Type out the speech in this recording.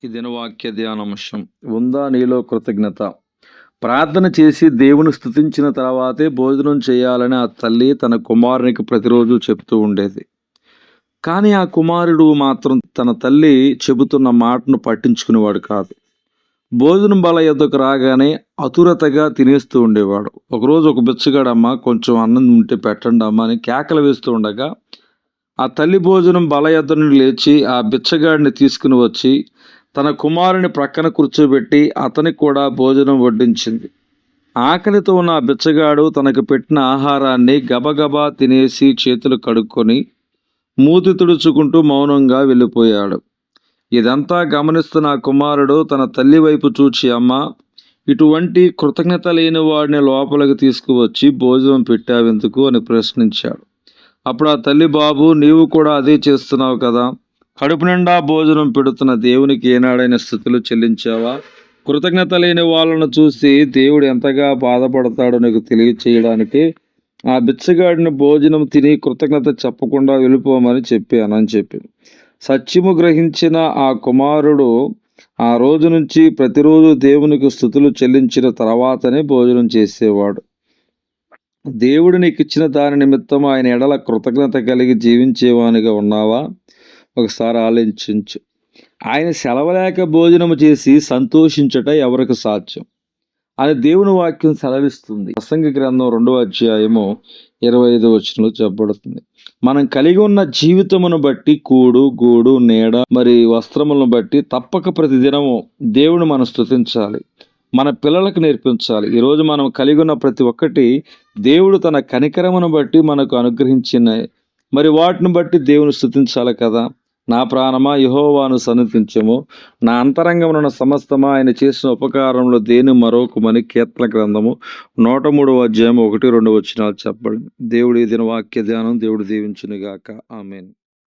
ఈ దినవాక్య ధ్యానాంశం. ఉందా నీలో కృతజ్ఞత? ప్రార్థన చేసి దేవుని స్తుతించిన తర్వాతే భోజనం చేయాలని ఆ తల్లి తన కుమారునికి ప్రతిరోజు చెప్తూ ఉండేది. కానీ ఆ కుమారుడు మాత్రం తన తల్లి చెబుతున్న మాటను పట్టించుకునేవాడు కాదు. భోజనం బల యొద్దకు రాగానే అతురతగా తినేస్తూ ఉండేవాడు. ఒకరోజు ఒక బిచ్చగాడమ్మ కొంచెం అన్నం ఉంటే పెట్టండి అమ్మ అని కేకలు వేస్తూ ఉండగా ఆ తల్లి భోజనం బల యొద్ద నుండి లేచి ఆ బిచ్చగాడిని తీసుకుని వచ్చి తన కుమారుని ప్రక్కన కూర్చోబెట్టి అతనికి కూడా భోజనం వడ్డించింది. ఆకలితో ఉన్న ఆ బిచ్చగాడు తనకు పెట్టిన ఆహారాన్ని గబగబా తినేసి చేతులు కడుక్కొని మూతి తుడుచుకుంటూ మౌనంగా వెళ్ళిపోయాడు. ఇదంతా గమనిస్తున్న ఆ కుమారుడు తన తల్లి వైపు చూచి, అమ్మ, ఇటువంటి కృతజ్ఞత లేని వాడిని లోపలికి తీసుకువచ్చి భోజనం పెట్టావెందుకు అని ప్రశ్నించాడు. అప్పుడు ఆ తల్లి, బాబు, నీవు కూడా అదే చేస్తున్నావు కదా. కడుపు నిండా భోజనం పెడుతున్న దేవునికి ఏనాడైనా స్థుతులు చెల్లించావా? కృతజ్ఞత లేని వాళ్ళను చూసి దేవుడు ఎంతగా బాధపడతాడో నీకు తెలియచేయడానికి ఆ బిచ్చగాడిని భోజనం తిని కృతజ్ఞత చెప్పకుండా వెళ్ళిపోమని చెప్పానని చెప్పింది. సత్యము గ్రహించిన ఆ కుమారుడు ఆ రోజు నుంచి ప్రతిరోజు దేవునికి స్థుతులు చెల్లించిన తర్వాతనే భోజనం చేసేవాడు. దేవుడు నీకు ఇచ్చిన దాని నిమిత్తం ఆయన ఎడల కృతజ్ఞత కలిగి జీవించేవానిగా ఉన్నావా? ఒకసారి ఆలోచించు. ఆయన సెలవులేక భోజనము చేసి సంతోషించట ఎవరికి సాధ్యం అని దేవుని వాక్యం సెలవిస్తుంది. ప్రసంగి గ్రంథం 2వ అధ్యాయము 25వ వచనంలో చెప్పబడుతుంది. మనం కలిగి ఉన్న జీవితమును బట్టి కూడు, గూడు, నీడ, మరి వస్త్రములను బట్టి తప్పక ప్రతిదినము దేవుని మనం స్తుతించాలి. మన పిల్లలకు నేర్పించాలి. ఈరోజు మనం కలిగి ఉన్న ప్రతి ఒక్కటి దేవుడు తన కనికరమును బట్టి మనకు అనుగ్రహించిన, మరి వాటిని బట్టి దేవుని స్తుతించాలి కదా. నా ప్రాణమా యెహోవాను సన్నిధించుము, నా అంతరంగమున సమస్తమా ఆయన చేసిన ఉపకారంలో దేని మరొకమని కీర్తన గ్రంథము 103వ అధ్యాయం 1-2 వచనాలు చెప్పబడింది. దేవుడి దిన వాక్య ధ్యానం దేవుడు దీవించునుగాక. ఆమేన్.